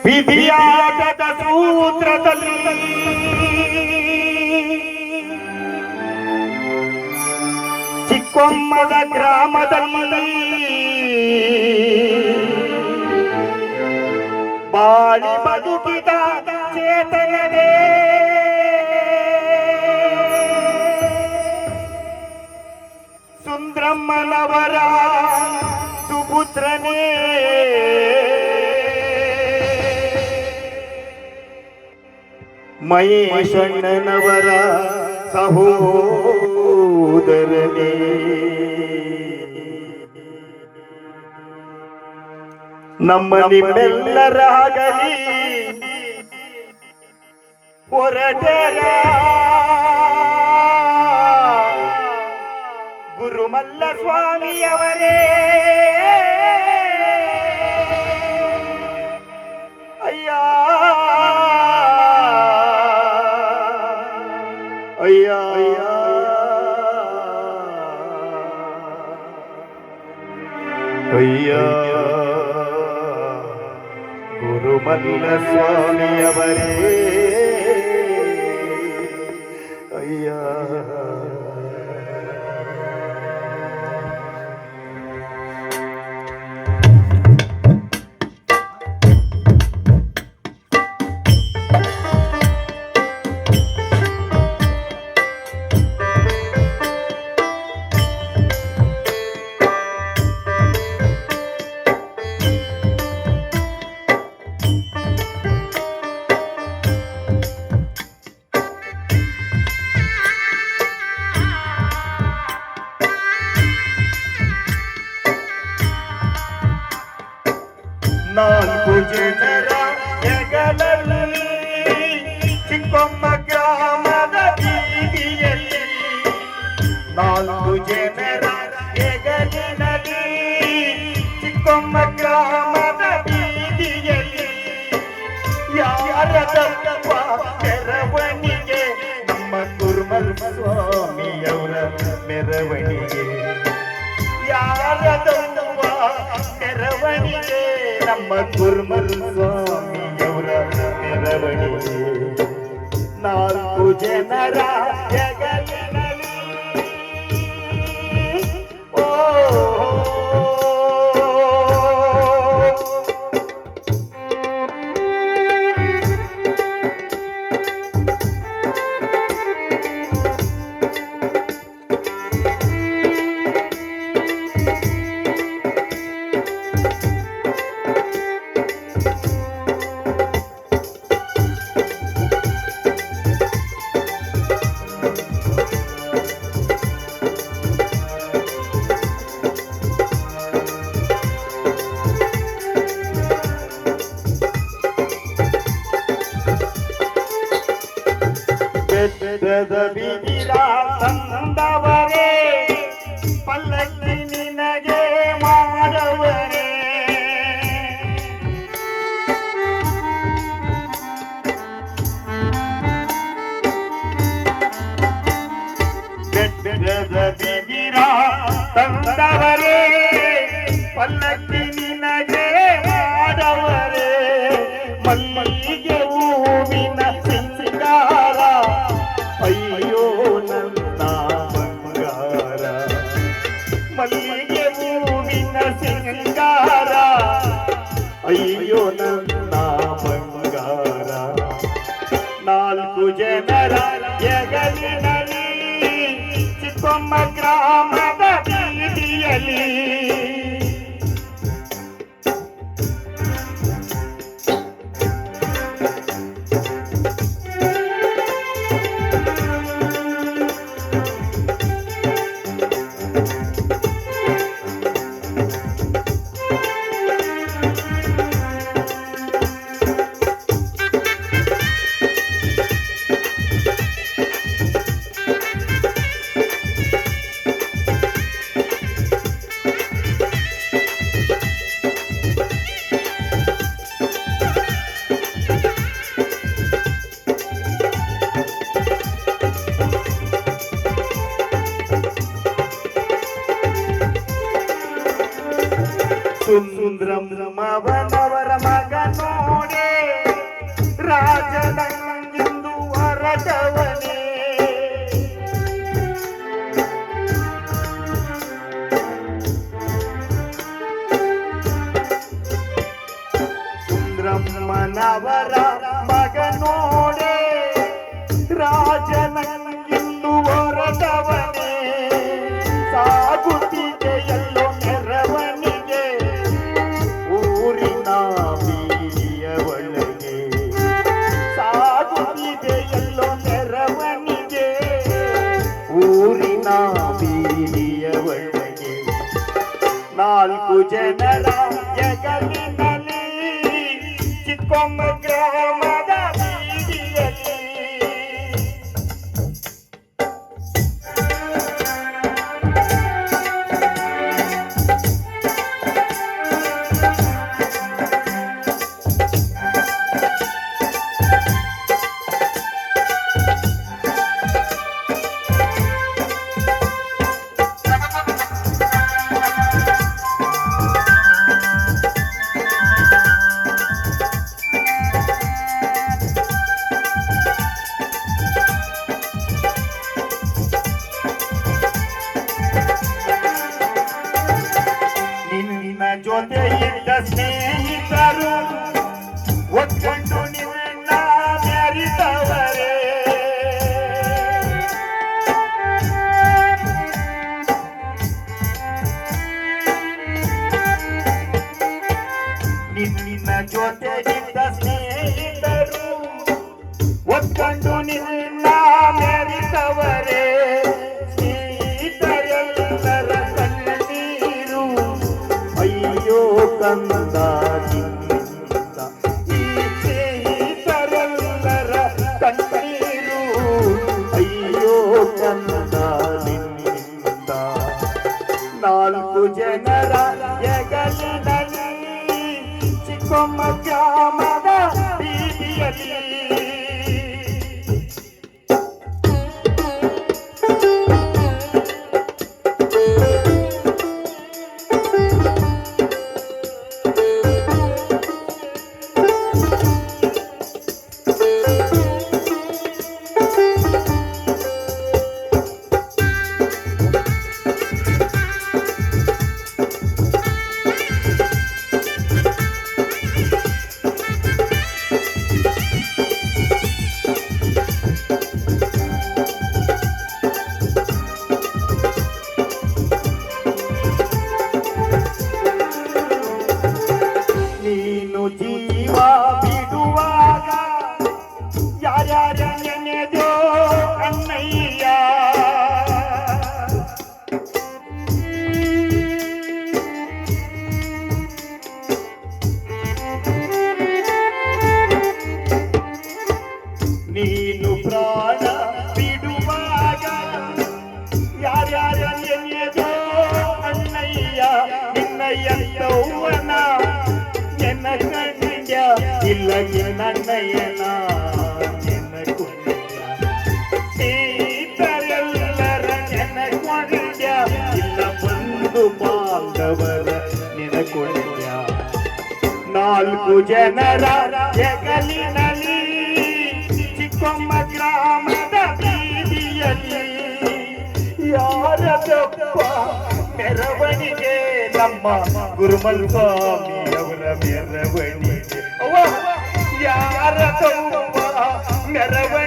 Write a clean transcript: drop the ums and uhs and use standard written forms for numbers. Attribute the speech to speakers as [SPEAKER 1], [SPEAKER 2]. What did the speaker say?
[SPEAKER 1] ವಿಧಿಯಾಟದ ಸೂತ್ರದಲ್ಲಿ ಚಿಕ್ಕೊಮ್ಮದ ಗ್ರಾಮದಲ್ಲಿ ಬಾಳಿ ಬದುಕಿದ ಚೇತನವೇ ಸುಂದ್ರಮ್ಮನವರ ಸುಪುತ್ರನೇ ಮಹೇಶಣ್ಣನವರ ಸಹೋದರನೇ ನಮ್ಮ ನಿಮ್ಮೆಲ್ಲರಾಗಲಿ ಹೊರಟರ ಗುರುಮಲ್ಲ ಸ್ವಾಮಿಯವರೇ ಅಯ್ಯ ಅಯ್ಯ ಅಯ್ಯ ಗುರುಮಲ್ಲ ಸ್ವಾಮಿಯವರೇ ಅಯ್ಯ ನಾಲ್ಕು ಜನರ ಹೆಗಲಲ್ಲಿ ಚಿಕ್ಕೊಮ್ಮ ಗ್ರಾಮದ ಬೀದಿಯಲ್ಲಿ ನಾಲ್ಕು ಜನರ ಹೆಗಲಿನಲ್ಲಿ ಚಿಕ್ಕೊಮ್ಮ ಗ್ರಾಮದ ಬೀದಿಯಲ್ಲಿ ಯಾರದಪ್ಪ ಮೆರವಣಿಗೆ ನಮ್ಮ ಕುರುಮಲ್ ಸ್ವಾಮಿಯವರ ಮೆರವಣಿಗೆ ಯಾರದಪ್ಪ ಮೆರವಣಿಗೆ ನಮ್ಮ ಕುರುಮಲ್ ಸ್ವಾಮಿಯವರ ಮೆರವಣಿಗೆ ನಾಲ್ಕು ಜನರ ಹೆಗಲಿನಲ್ಲಿ ಓ ಬೆಟ್ಟದ ಬಿದಿರ ತಂದವರೇ ಪಲ್ಲಕ್ಕಿ ನಿನಗೆ ಮಾಡವರೇ ಬೆಟ್ಟದ ಬಿದಿರ ತಂದವರೇ ಪಲ್ಲಕ್ಕಿ ನಿನಗೆ ಮಾಡವರೇ ಮಲ್ಲಿಗೆ ಹೂವಿನ ಸಿಂಗಾರ ಅಯ್ಯೋ ನನ್ನ ಬಂಗಾರ ಮಲ್ಲಿಗೆ ಹೂವಿನ ಸಿಂಗಾರ ಅಯ್ಯೋ ನನ್ನ ಬಂಗಾರ ನಾಲ್ಕು ಜನರ ಹೆಗಲಿನಲ್ಲಿ ಚಿಕ್ಕೊಮ್ಮ ಗ್ರಾಮದ ಬೀದಿಯಲ್ಲಿ ಸುಂದ್ರಮ್ಮನವರ ಮಗ ನೋಡೆ ರಾಜನಂಗಿಂದು ಹೊರಟವನೇ. ಸುಂದ್ರಮ್ಮನವರ ಮಗ ನೋಡೆ ರಾಜನಂಗಿಂದು ಹೊರಟವನೇ. ಸಾಗುತ್ತಿದೆ ಎಲ್ಲೋ ಮೆರವಣಿಗೆ ಊರಿನ ಬೀದಿಯ ಒಳಗೆ. ಸಾಗುತ್ತಿದೆ ಎಲ್ಲೋ ಮೆರವಣಿಗೆ ಊರಿನ ಬೀದಿಯ ಒಳಗೆ. 4 ಜನರ ಜಗಲಿನಲ್ಲಿ ಚಿಕ್ಕೊಮ್ಮ ಗ್ರಾಮದ ಬೀದಿಯಲ್ಲಿ. ಜೊತೆ ಇದ್ದ ಸ್ನೇಹಿತರು ಒಗ್ಗಟ್ಟು ನಿನ್ನ ಮೆರಿದವರೇ. ನಿನ್ನ ಜೊತೆ ಇದ್ದ ಸ್ನೇಹಿತರು ಒಗ್ಗಟ್ಟು ನಿನ್ನ ಮೆರಿದವರೇ. ಸ್ನೇಹಿತರೆಲ್ಲರ ಕಣ್ಣೀರು ಅಯ್ಯೋ ಕಂದ ನಿನ್ನಿಂದ. ಈ ಸ್ನೇಹಿತರೆಲ್ಲರ ಕಣ್ಣೀರು ಅಯ್ಯೋ ಕಂದ ನಿನ್ನಿಂದ. 4 ಜನರ ಹೆಗಲಿನಲ್ಲಿ ಚಿಕ್ಕೊಮ್ಮ ಗ್ರಾಮದ ಬೀದಿಯಲ್ಲಿ. ನೀನು ಜೀವ ಬಿಡುವಾಗ ಯಾರ್ಯಾರ ನೆನೆದೋ ಅಣ್ಣಯ್ಯ. ನೀನು ಪ್ರಾಣ ಬಿಡುವಾಗ ಯಾರ್ಯಾರ ನೆನೆದೋ ಅಣ್ಣಯ್ಯ. ನಿನ್ನ ಎಂತವ್ವನ ಎನ್ನ ಕಂಡ್ಯ ಇಲ್ಲ ನನ್ನಯ್ಯನ ಎನ್ನ ಕೊಂಡ್ಯ. ಸ್ನೇಹಿತರೆಲ್ಲರ ನೆನ ಕೊಂಡ್ಯ ಇಲ್ಲ ಬಂಧು ಬಾಂಧವರ ನೆನ ಕೊಂಡ್ಯ. 4 ಜನರ ಹೆಗಲಿನಲ್ಲಿ ಚಿಕ್ಕೊಮ್ಮ ಗ್ರಾಮದ ಬೀದಿಯಲ್ಲಿ. ಯಾರದಪ್ಪ ಮೆರವಣಿಗೆ ನಮ್ಮ ಗುರುಮಲ್ ಸ್ವಾಮಿಯವರ ಮೆರವಣಿಗೆ. ಯಾರದಪ್ಪ ಮೆರವಣಿಗೆ